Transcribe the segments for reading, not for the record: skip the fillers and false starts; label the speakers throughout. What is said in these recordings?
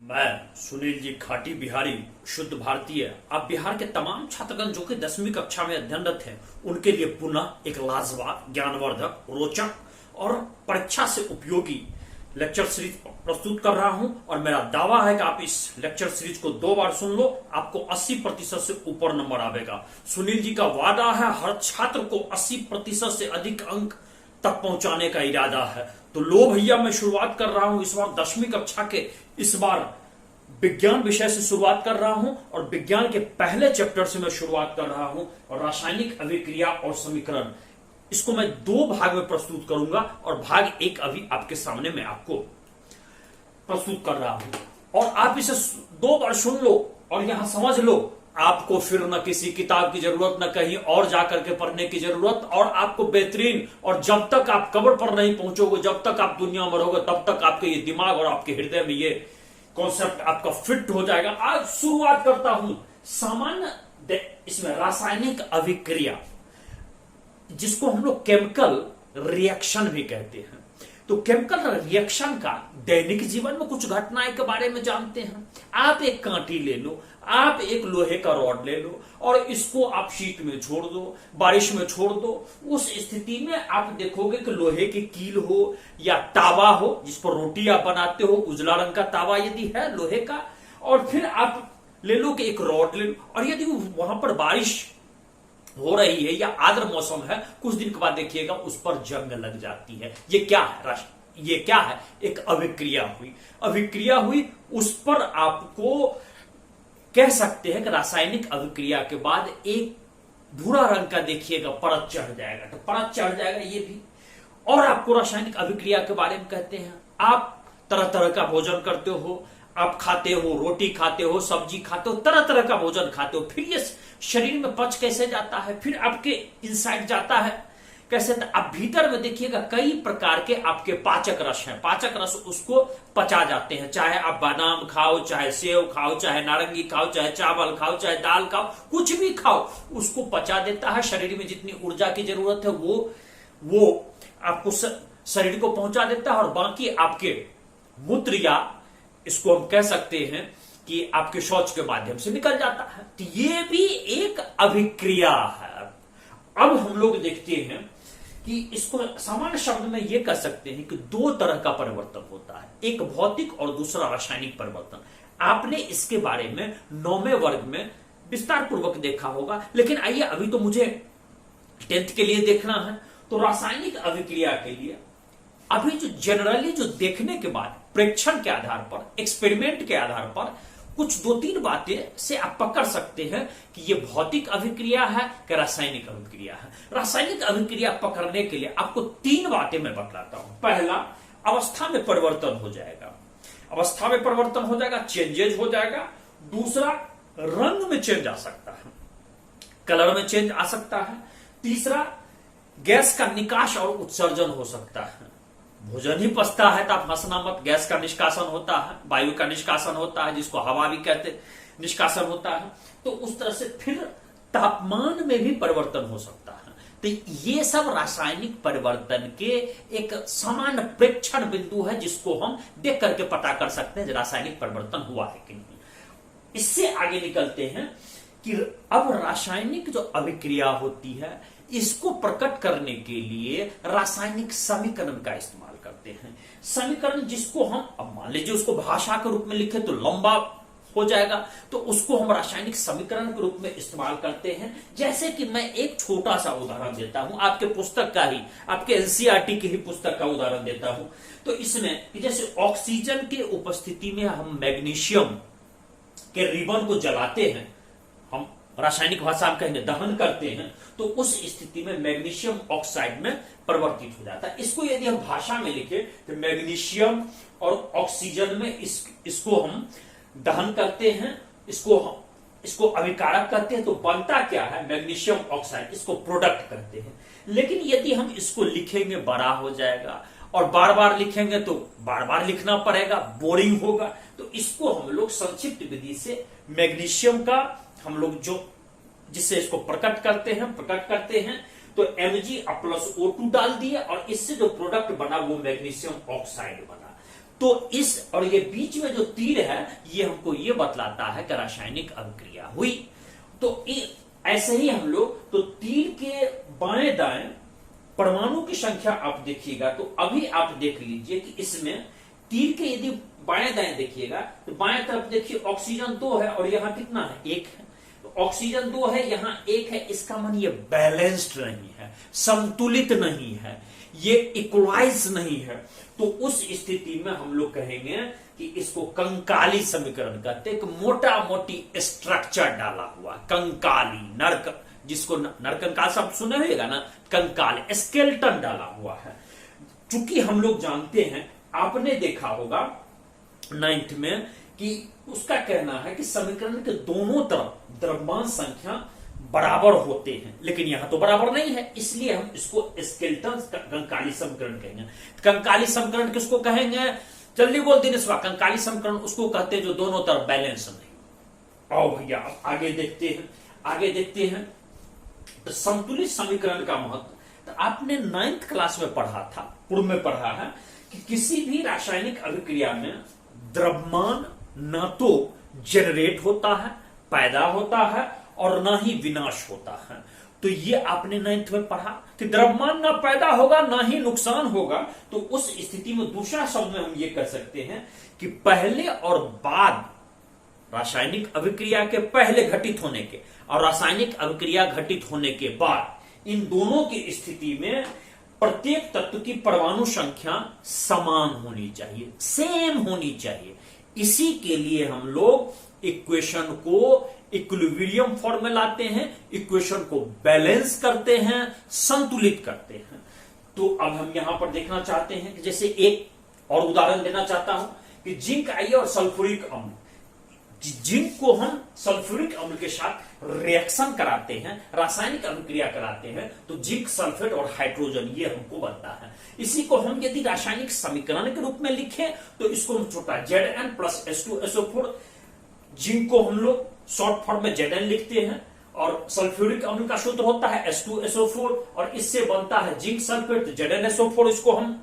Speaker 1: मैं सुनील जी खाटी बिहारी शुद्ध भारतीय। आप बिहार के तमाम छात्रगण जो कि 10वीं कक्षा में अध्ययनरत हैं उनके लिए पुनः एक लाजवाब, ज्ञानवर्धक, रोचक और परीक्षा से उपयोगी लेक्चर सीरीज प्रस्तुत कर रहा हूं। और मेरा दावा है कि आप इस लेक्चर सीरीज को 2 बार सुन लो, आपको 80% से ऊपर नंबर आवेगा। सुनील जी का वादा है हर छात्र को 80% से अधिक अंक तक पहुंचाने का इरादा है। तो लो भैया, मैं शुरुआत कर रहा हूं इस बार 10वीं कक्षा के, इस बार विज्ञान विषय से शुरुआत कर रहा हूं और विज्ञान के पहले चैप्टर से मैं शुरुआत कर रहा हूं। और रासायनिक अभिक्रिया और समीकरण, इसको मैं 2 भाग में प्रस्तुत करूंगा और भाग 1 अभी आपके सामने मैं आपको प्रस्तुत कर रहा हूं। और आप इसे 2 बार सुन लो और यहां समझ लो, आपको फिर न किसी किताब की जरूरत, न कहीं और जाकर के पढ़ने की जरूरत। और आपको बेहतरीन, और जब तक आप कब्र पर नहीं पहुंचोगे, जब तक आप दुनिया में रहोगे, तब तक आपके ये दिमाग और आपके हृदय में ये कॉन्सेप्ट आपका फिट हो जाएगा। आज शुरुआत करता हूं सामान्य इसमें रासायनिक अभिक्रिया, जिसको हम लोग केमिकल रिएक्शन भी कहते हैं। तो केमिकल रिएक्शन का दैनिक जीवन में कुछ घटनाएं के बारे में जानते हैं। आप एक कांटी ले लो, आप एक लोहे का रॉड ले लो और इसको आप शीत में छोड़ दो, बारिश में छोड़ दो। उस स्थिति में आप देखोगे कि लोहे की कील हो या तावा हो, जिस पर रोटी आप बनाते हो, उजला रंग का तावा यदि है लोहे का, और फिर आप ले लो कि एक रॉड ले लो, और यदि वहां पर बारिश हो रही है या आर्द्र मौसम है, कुछ दिन के बाद देखिएगा उस पर जंग लग जाती है। ये क्या है? ये क्या है? एक अभिक्रिया हुई। अभिक्रिया हुई, उस पर आपको कह सकते हैं कि रासायनिक अभिक्रिया के बाद एक भूरा रंग का देखिएगा परत चढ़ जाएगा। तो परत चढ़ जाएगा ये भी। और आपको रासायनिक अभिक्रिया के बारे में कहते हैं, आप तरह तरह का भोजन करते हो, आप खाते हो, रोटी खाते हो, सब्जी खाते हो, तरह तरह का भोजन खाते हो, फिर ये शरीर में पच कैसे जाता है, फिर आपके इनसाइड जाता है कैसे? आप भीतर में देखिएगा कई प्रकार के आपके पाचक रस हैं। पाचक रस उसको पचा जाते हैं। चाहे आप बादाम खाओ, चाहे सेव खाओ, चाहे नारंगी खाओ, चाहे चावल खाओ, चाहे दाल खाओ, कुछ भी खाओ, उसको पचा देता है। शरीर में जितनी ऊर्जा की जरूरत है वो आपको शरीर को पहुंचा देता है। और बाकी आपके मूत्र, या इसको हम कह सकते हैं कि आपके शौच के माध्यम से निकल जाता है। तो ये भी एक अभिक्रिया है। अब हम लोग देखते हैं कि इसको सामान्य शब्द में ये कह सकते हैं कि 2 तरह का परिवर्तन होता है, एक भौतिक और दूसरा रासायनिक परिवर्तन। आपने इसके बारे में 9वें वर्ग में विस्तार पूर्वक देखा होगा, लेकिन आइए अभी तो मुझे 10th के लिए देखना है। तो रासायनिक अभिक्रिया के लिए अभी जो जनरली जो देखने के बाद प्रेक्षण के आधार पर, एक्सपेरिमेंट के आधार पर कुछ 2-3 बातें से आप पकड़ सकते हैं कि ये भौतिक अभिक्रिया है कि रासायनिक अभिक्रिया है। रासायनिक अभिक्रिया पकड़ने के लिए आपको 3 बातें मैं बतलाता हूं। पहला, अवस्था में परिवर्तन हो जाएगा। अवस्था में परिवर्तन हो जाएगा, चेंजेज हो जाएगा। दूसरा, रंग में चेंज आ सकता है, कलर में चेंज आ सकता है। तीसरा, गैस का निकास और उत्सर्जन हो सकता है। भोजन ही पचता है तो आप हंसना मत, गैस का निष्कासन होता है, वायु का निष्कासन होता है, जिसको हवा भी कहते, निष्कासन होता है। तो उस तरह से फिर तापमान में भी परिवर्तन हो सकता है। तो ये सब रासायनिक परिवर्तन के एक सामान्य प्रेक्षण बिंदु है, जिसको हम देख करके पता कर सकते हैं रासायनिक परिवर्तन हुआ है कि नहीं। इससे आगे निकलते हैं कि अब रासायनिक जो अभिक्रिया होती है, इसको प्रकट करने के लिए रासायनिक समीकरण का इस्तेमाल करते हैं। समीकरण जिसको हम, अब मान लीजिए उसको भाषा के रूप में लिखे तो लंबा हो जाएगा, तो उसको हम रासायनिक समीकरण के रूप में इस्तेमाल करते हैं। जैसे कि मैं एक छोटा सा उदाहरण देता हूं, आपके पुस्तक का ही, आपके एनसीईआरटी की ही पुस्तक का उदाहरण देता हूं। तो इसमें जैसे ऑक्सीजन के उपस्थिति में हम मैग्नीशियम के रिबन को जलाते हैं, हम रासायनिक भाषा में कहेंगे दहन करते हैं, तो उस स्थिति में मैग्नीशियम ऑक्साइड में परिवर्तित हो जाता है। इसको यदि हम भाषा में लिखे तो मैग्नीशियम और ऑक्सीजन में इसको हम दहन करते हैं, इसको अभिकारक करते हैं, तो बनता क्या है? Magnesium oxide. इसको प्रोडक्ट करते हैं। लेकिन यदि हम इसको लिखेंगे बड़ा हो जाएगा, और बार बार लिखेंगे तो बार बार लिखना पड़ेगा, बोरिंग होगा। तो इसको हम लोग संक्षिप्त विधि से मैग्नीशियम का हम लोग जिससे इसको प्रकट करते हैं तो Mg+O2 डाल दिए और इससे जो प्रोडक्ट बना वो मैग्नीशियम ऑक्साइड बना। तो इस और ये बीच में जो तीर है ये हमको ये बतलाता है कि रासायनिक अभिक्रिया हुई। तो ऐसे ही हम लोग तो तीर के बाएं दाएं परमाणु की संख्या आप देखिएगा तो अभी आप देख लीजिए कि इसमें तीर के यदि बाएं दाएं देखिएगा तो बाएं तरफ देखिए ऑक्सीजन 2 है और यहां कितना है, 1 है। तो ऑक्सीजन 2 है, यहां 1 है, इसका मन ये बैलेंस्ड नहीं है, संतुलित नहीं है, ये इक्वलाइज नहीं है। तो उस स्थिति में हम लोग कहेंगे कि इसको कंकाली समीकरण कहते हैं। मोटा मोटी स्ट्रक्चर डाला हुआ कंकाली, नरक, जिसको नरकंकाल शब्द सुने होगा ना, कंकाल स्केलेटन डाला हुआ है। चूंकि हम लोग जानते हैं, आपने देखा होगा 9th में कि उसका कहना है कि समीकरण के दोनों तरफ द्रव्यमान संख्या बराबर होते हैं, लेकिन यहां तो बराबर नहीं है, इसलिए हम इसको स्केलेटन कंकाली समीकरण कहेंगे। कंकाली समीकरण किसको कहेंगे, जल्दी बोल दिनेश, कंकाली समीकरण उसको कहते हैं जो दोनों तरफ बैलेंस नहीं। आओ भैया आगे देखते हैं तो संतुलित समीकरण का महत्व। तो आपने 9th क्लास में पढ़ा था, पूर्व में पढ़ा है कि किसी भी रासायनिक अभिक्रिया में द्रव्यमान न तो जनरेट होता है, पैदा होता है, और ना ही विनाश होता है। तो ये आपने 9th में पढ़ा कि द्रव्यमान ना पैदा होगा ना ही नुकसान होगा। तो उस स्थिति में दूसरा शब्द में हम ये कह सकते हैं कि पहले और बाद, रासायनिक अभिक्रिया के पहले घटित होने के और रासायनिक अभिक्रिया घटित होने के बाद, इन दोनों की स्थिति में प्रत्येक तत्व की परमाणु संख्या समान होनी चाहिए, सेम होनी चाहिए। इसी के लिए हम लोग इक्वेशन को इक्विलिब्रियम फॉर्म में लाते हैं, इक्वेशन को बैलेंस करते हैं, संतुलित करते हैं। तो अब हम यहां पर देखना चाहते हैं कि जैसे एक और उदाहरण देना चाहता हूं कि जिंक आइए और सल्फ्यूरिक अम्ल, जिंक को हम सल्फ्यूरिक अम्ल के साथ रिएक्शन कराते हैं, रासायनिक अभिक्रिया कराते हैं, तो जिंक सल्फेट और हाइड्रोजन ये हमको बनता है। इसी को हम यदि रासायनिक समीकरण के रूप में लिखें तो इसको हम छोटा Zn प्लस H2SO4, जिंक को हम लोग शॉर्ट फॉर्म में Zn लिखते हैं और सल्फ्यूरिक अम्ल का सूत्र होता है H2SO4 और इससे बनता है जिंक सल्फेट ZnSO4, इसको हम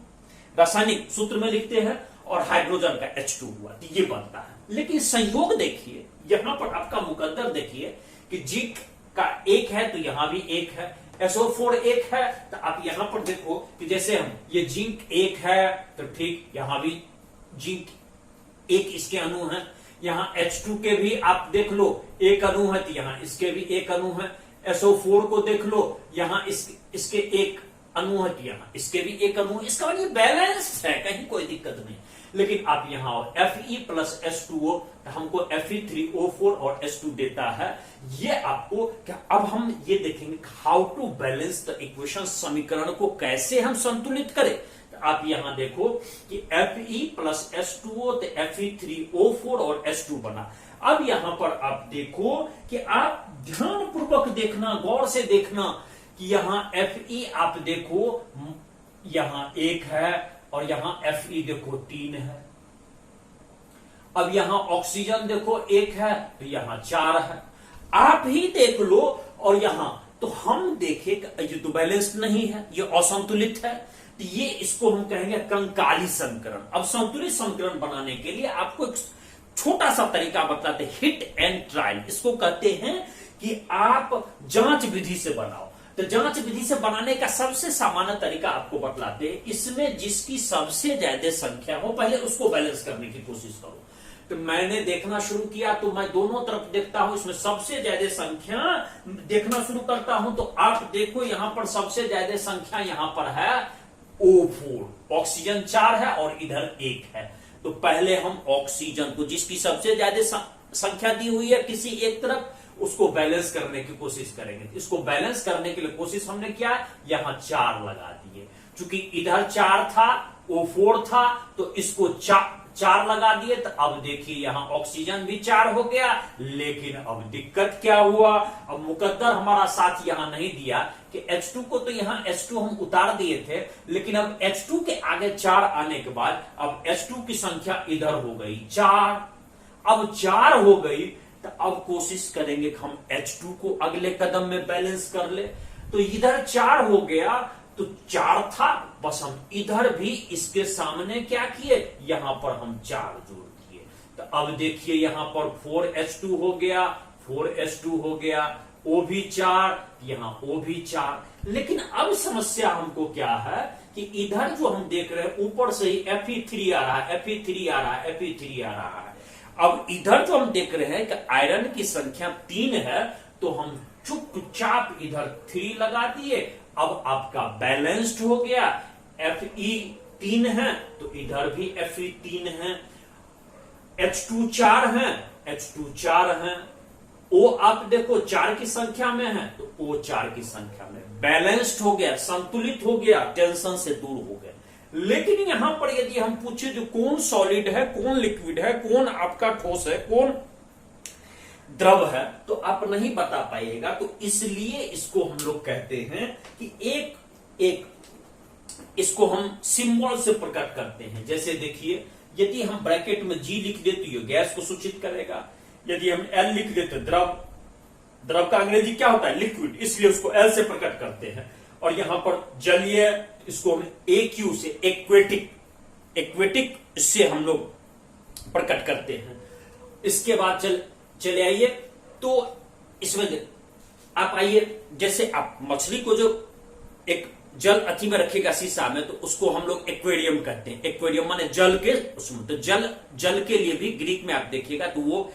Speaker 1: रासायनिक सूत्र में लिखते हैं और हाइड्रोजन का H2 हुआ, तो ये बनता है। लेकिन संयोग देखिए, यहां पर आपका मुकद्दर देखिए कि जिंक का 1 है तो यहां भी 1 है, SO4 1 है, तो आप यहां पर देखो कि जैसे हम ये जिंक 1 है तो ठीक, यहां भी जिंक 1 इसके अणु है, यहां H2 के भी आप देख लो 1 अणु है, तो यहां इसके भी 1 अणु है। SO4 को देख लो, यहां इसके 1 अणु है, तो यहां इसके भी 1 अणु है। इसका मतलब बैलेंस है, कहीं कोई दिक्कत नहीं। लेकिन आप यहां Fe प्लस H2O, हमको Fe3O4 और H2 देता है। ये आपको क्या, अब हम ये देखेंगे how to balance the equation, समीकरण को कैसे हम संतुलित करें। तो आप यहां देखो कि Fe प्लस H2O तो Fe3O4 और H2 बना। अब यहां पर आप देखो कि आप ध्यान पूर्वक देखना, गौर से देखना कि यहां Fe आप देखो यहां 1 है और यहां Fe देखो 3 है। अब यहां ऑक्सीजन देखो 1 है तो यहां 4 है। आप ही देख लो, और यहां तो हम देखें ये तो बैलेंस्ड नहीं है, ये असंतुलित है, तो ये इसको हम कहेंगे कंकाली समीकरण। अब संतुलित समीकरण बनाने के लिए आपको एक छोटा सा तरीका बतलाते हैं, हिट एंड ट्रायल। इसको कहते हैं कि आप जांच विधि से बनाओ। तो जांच विधि से बनाने का सबसे सामान्य तरीका आपको बतलाते हैं, इसमें जिसकी सबसे ज्यादा संख्या हो पहले उसको बैलेंस करने की कोशिश करो। तो मैंने देखना शुरू किया तो मैं दोनों तरफ देखता हूं, इसमें सबसे ज्यादा संख्या देखना शुरू करता हूं। तो आप देखो यहां पर सबसे ज्यादा संख्या यहां पर है O4, ऑक्सीजन 4 है और इधर 1 है। तो पहले हम ऑक्सीजन को, जिसकी सबसे ज्यादा संख्या दी हुई है किसी एक तरफ, उसको बैलेंस करने की कोशिश करेंगे। इसको बैलेंस करने के लिए कोशिश हमने किया, यहां 4 लगा दिए। चूंकि इधर 4 था, O4 था, तो इसको 4 लगा दिए। तो अब देखिए यहां ऑक्सीजन भी 4 हो गया। लेकिन अब दिक्कत क्या हुआ, अब मुकद्दर हमारा साथ यहां नहीं दिया कि H2 को, तो यहां H2 हम उतार दिए थे, लेकिन अब H2 के आगे 4 आने के बाद अब H2 की संख्या इधर हो गई 4। अब 4 हो गई तो अब कोशिश करेंगे कि हम H2 को अगले कदम में बैलेंस कर ले। तो इधर 4 हो गया तो 4 था, बस हम इधर भी इसके सामने क्या किए, यहां पर हम 4 जोड़ दिए। तो अब देखिए यहां पर 4H2 हो गया, 4H2 हो गया, O भी 4, यहां O भी 4। लेकिन अब समस्या हमको क्या है कि इधर जो हम देख रहे हैं ऊपर से ही Fe3 आ रहा है, Fe3 आ रहा है, Fe3 आ रहा है। अब इधर जो हम देख रहे हैं कि आयरन की संख्या 3 है, तो हम चुपचाप इधर 3 लगा दिए। अब आपका बैलेंस्ड हो गया, Fe 3 है तो इधर भी Fe 3 है, H2 4 है, H2 4 है, O आप देखो 4 की संख्या में है तो O 4 की संख्या में, बैलेंस्ड हो गया, संतुलित हो गया, टेंशन से दूर हो गया। लेकिन यहां पर यदि हम पूछे जो कौन सॉलिड है, कौन लिक्विड है, कौन आपका ठोस है, कौन द्रव है, तो आप नहीं बता पाइएगा। तो इसलिए इसको हम लोग कहते हैं कि एक इसको हम सिंबल से प्रकट करते हैं। जैसे देखिए यदि हम ब्रैकेट में G लिख दे तो ये गैस को सूचित करेगा, यदि हम L लिख देते द्रव का अंग्रेजी क्या होता है, लिक्विड, इसलिए उसको L से प्रकट करते हैं। और यहां पर जलीय, इसको हम AQ से एक्वेटिक से हम लोग प्रकट करते हैं। इसके बाद चले आइए, तो इसमें आप आइए, जैसे आप मछली को जो एक जल अति में रखेगा शीशा में, तो उसको हम लोग एक्वेरियम कहते हैं। एक्वेरियम माने जल के उसमें, तो जल के लिए भी ग्रीक में आप देखिएगा तो वो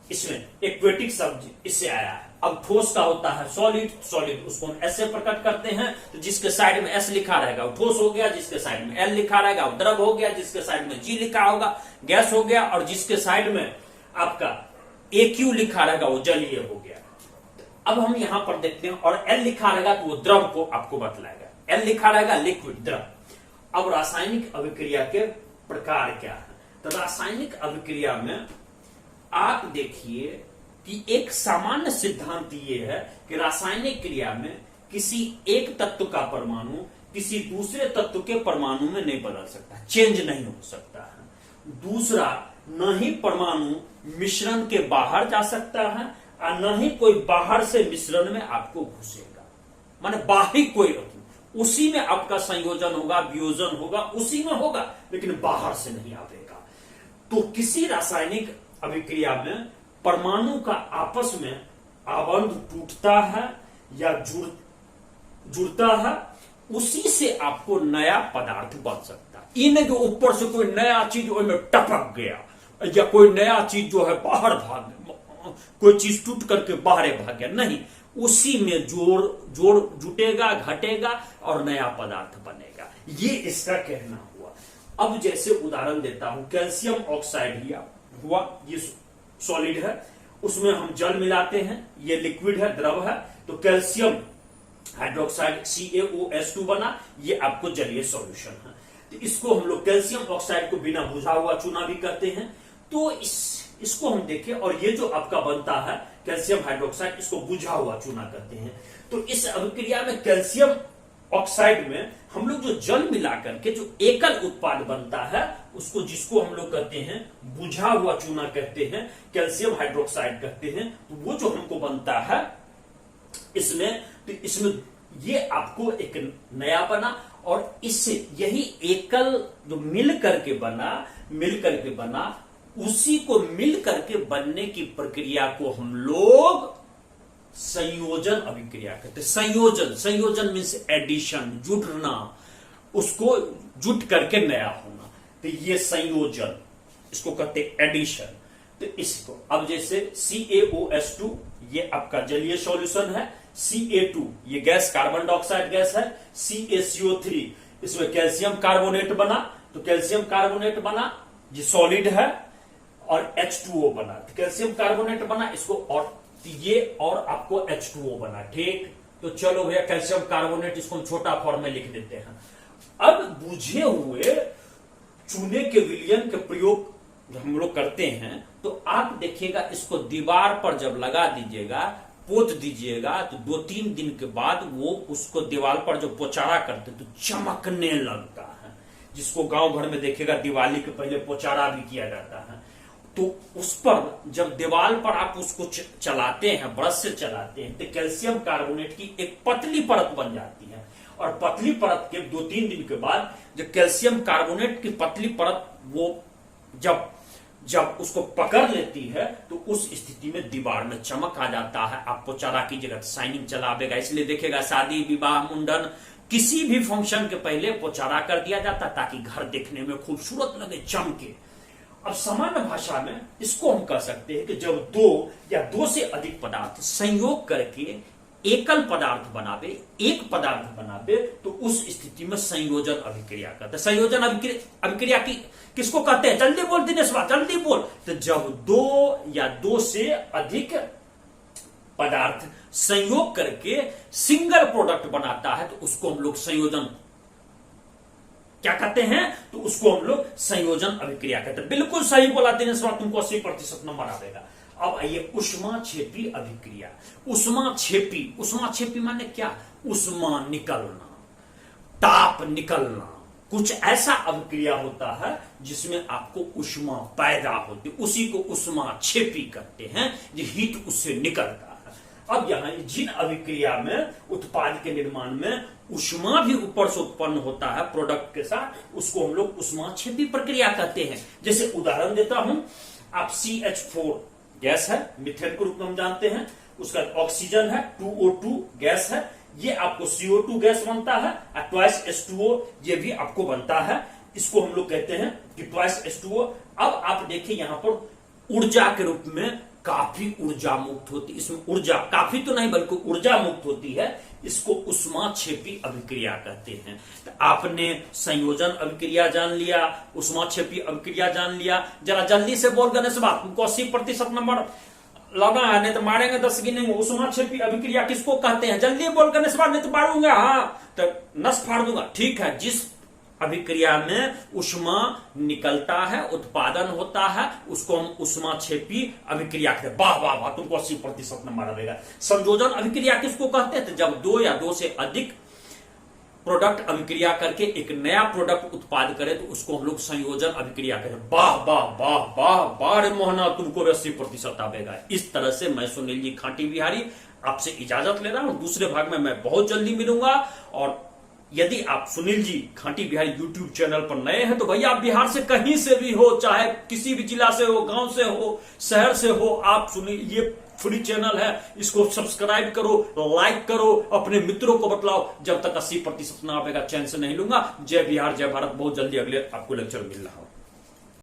Speaker 1: इसमें एक्वेटिक शब्द इससे आया है। अब ठोस का होता है सॉलिड, उसको हम एस से प्रकट करते हैं। तो जिसके साइड में एस लिखा रहेगा वो ठोस हो गया, जिसके साइड में एल लिखा रहेगा वो द्रव हो गया, जिसके साइड में जी लिखा होगा गैस हो गया, और जिसके साइड में आपका AQ लिखा रहेगा वो जलीय हो गया। अब हम यहां पर देखते हैं, और एल लिखा रहेगा तो वो द्रव को आपको बतलाएगा, एल लिखा रहेगा लिक्विड, द्रव। अब रासायनिक अभिक्रिया के प्रकार क्या है, तो रासायनिक अभिक्रिया में आप देखिए कि एक सामान्य सिद्धांत ये है कि रासायनिक क्रिया में किसी एक तत्व का परमाणु किसी दूसरे तत्व के परमाणु में नहीं बदल सकता, चेंज नहीं हो सकता है। दूसरा, न ही परमाणु मिश्रण के बाहर जा सकता है और न ही कोई बाहर से मिश्रण में आपको घुसेगा, माने बाहरी कोई, उसी में आपका संयोजन होगा, वियोजन होगा, उसी में होगा, लेकिन बाहर से नहीं आवेगा। तो किसी रासायनिक अभिक्रिया में परमाणु का आपस में आबंध टूटता है या जुड़ता है, उसी से आपको नया पदार्थ बन सकता है। इन्हें जो ऊपर से कोई नया चीज में टपक गया या कोई नया चीज जो है बाहर भाग, कोई चीज टूट करके बाहर भाग गया, नहीं, उसी में जोड़ जुटेगा, घटेगा और नया पदार्थ बनेगा। ये इसका कहना हुआ। अब जैसे उदाहरण देता हूं, कैल्शियम ऑक्साइड हुआ, ये सॉलिड है, उसमें हम जल मिलाते हैं, ये लिक्विड है, द्रव है, तो कैल्शियम हाइड्रोक्साइड CaOH2 बना, ये आपको जलीय सॉल्यूशन है। तो इसको हम लोग कैल्शियम ऑक्साइड को बिना बुझा हुआ चूना भी कहते हैं। तो इसको हम देखें, और ये जो आपका बनता है कैल्शियम हाइड्रोक्साइड, इसको बुझा हुआ चूना कहते हैं। तो इस अभिक्रिया में कैल्शियम ऑक्साइड में हम लोग जो जल मिला करके जो एकल उत्पाद बनता है, उसको जिसको हम लोग कहते हैं बुझा हुआ चूना कहते हैं, कैल्शियम हाइड्रोक्साइड कहते हैं। तो वो जो हमको बनता है इसमें, तो इसमें ये आपको एक नया बना, और इससे यही एकल जो मिल करके बना, उसी को मिल करके बनने की प्रक्रिया को हम लोग संयोजन अभिक्रिया कहते हैं। संयोजन मीन्स एडिशन, जुटना, उसको जुट करके नया होना, तो ये संयोजन, इसको कहते हैं एडिशन। तो इसको अब जैसे CaOH2 ये आपका जलीय सॉल्यूशन है, Ca2 ये गैस कार्बन डाइऑक्साइड गैस है, CaCO3 इसमें कैल्शियम कार्बोनेट बना, तो कैल्शियम कार्बोनेट बना, ये सॉलिड है, और H2O बना, तो कैल्शियम कार्बोनेट बना, इसको और ये और आपको H2O बना, ठीक। तो चलो भैया कैल्शियम कार्बोनेट, इसको हम छोटा फॉर्म में लिख देते हैं। अब बुझे हुए चूने के विलयन के प्रयोग जब हम लोग करते हैं, तो आप देखिएगा इसको दीवार पर जब लगा दीजिएगा, पोत दीजिएगा, तो 2-3 दिन के बाद वो उसको दीवार पर जो पोचारा करते तो चमकने लगता है, जिसको गांव भर में देखिएगा दिवाली के पहले पोचारा भी किया जाता है। तो उस पर जब दीवार पर आप उसको चलाते हैं, ब्रश से चलाते हैं, तो कैल्शियम कार्बोनेट की एक पतली परत बन जाती है, और पतली परत के 2-3 दिन के बाद जो कैल्शियम कार्बोनेट की पतली परत वो जब उसको पकड़ लेती है तो उस स्थिति में दीवार में चमक आ जाता है। आप पोचारा कीजिएगा तो शाइनिंग चला आवेगा। इसलिए देखिएगा शादी विवाह मुंडन किसी भी फंक्शन के पहले पोचारा कर दिया जाता ताकि घर देखने में खूबसूरत लगे, चमके। अब सामान्य भाषा में इसको हम कह सकते हैं कि जब दो या दो से अधिक पदार्थ संयोग करके एकल पदार्थ बनावे, एक पदार्थ बनावे, तो उस स्थिति में संयोजन अभिक्रिया कहते हैं। संयोजन अभिक्रिया की किसको कहते हैं? जल्दी बोल दिनेश भाई, जल्दी बोल। तो जब दो या दो से अधिक पदार्थ संयोग करके सिंगल प्रोडक्ट बनाता है तो उसको हम लोग संयोजन क्या कहते हैं? तो उसको हम लोग संयोजन अभिक्रिया कहते हैं। बिल्कुल सही बोला दिनेश भाई, तुमको 80% नंबर आएगा। अब आइए उष्माक्षेपी अभिक्रिया। उष्माक्षेपी माने क्या? उष्मा निकलना, ताप निकलना। कुछ ऐसा अभिक्रिया होता है जिसमें आपको उष्मा पैदा होती, उसी को उष्माक्षेपी कहते हैं, जो हीट उससे निकलता है। अब यहां जिन अभिक्रिया में उत्पाद के निर्माण में उष्मा भी ऊपर से उत्पन्न होता है प्रोडक्ट के साथ, उसको हम लोग उष्माक्षेपी प्रक्रिया कहते हैं। जैसे उदाहरण देता हूं, आप CH4 गैस है, मीथेन के रूप में हम जानते हैं, उसका ऑक्सीजन है, 2O2 गैस है, ये आपको CO2 गैस बनता है, और ट्वाइस H2O ये भी आपको बनता है। इसको हम लोग कहते हैं कि ट्वाइस H2O। अब आप देखिए यहां पर ऊर्जा के रूप में काफी ऊर्जा मुक्त होती, इसमें ऊर्जा काफी तो नहीं बल्कि ऊर्जा मुक्त होती है। इसको उष्माक्षेपी अभिक्रिया कहते हैं। तो आपने संयोजन अभिक्रिया जान लिया, उष्माक्षेपी अभिक्रिया जान लिया। जरा जल्दी से बोल गणेश बात, तुमको 80% नंबर लगा है, नहीं तो मारेंगे 10 गिनेंगे। उष्माक्षेपी अभिक्रिया किसको कहते हैं? जल्दी बोल गणेश बात, नहीं तो मारूंगा। हाँ तो नस फाड़ दूंगा। ठीक है, जिस अभिक्रिया में उष्मा निकलता है, उत्पादन होता है, उसको हम उष्माक्षेपी अभिक्रिया कहते हैं। वाह वाह वाह, तुमको 80% नंबर आएगा। संयोजन अभिक्रिया किसको कहते हैं? तो जब दो या दो से अधिक प्रोडक्ट अभिक्रिया करके एक नया प्रोडक्ट उत्पाद करे तो उसको हम लोग संयोजन अभिक्रिया कहते हैं। वाह वाह वाह वाह वाह रे मोहना, तुमको 80% आवेगा। इस तरह से मैं सुनील जी खाटी बिहारी आपसे इजाजत ले रहा हूं। दूसरे भाग में मैं बहुत जल्दी मिलूंगा। और यदि आप सुनील जी खाटी बिहारी यूट्यूब चैनल पर नए हैं तो भैया आप बिहार से कहीं से भी हो, चाहे किसी भी जिला से हो, गांव से हो, शहर से हो, आप सुनील, ये फ्री चैनल है, इसको सब्सक्राइब करो, लाइक करो, अपने मित्रों को बतलाओ। जब तक 80% ना आएगा चैन से नहीं लूंगा। जय बिहार, जय भारत। बहुत जल्दी अगले आपको लेक्चर मिल रहा हूं।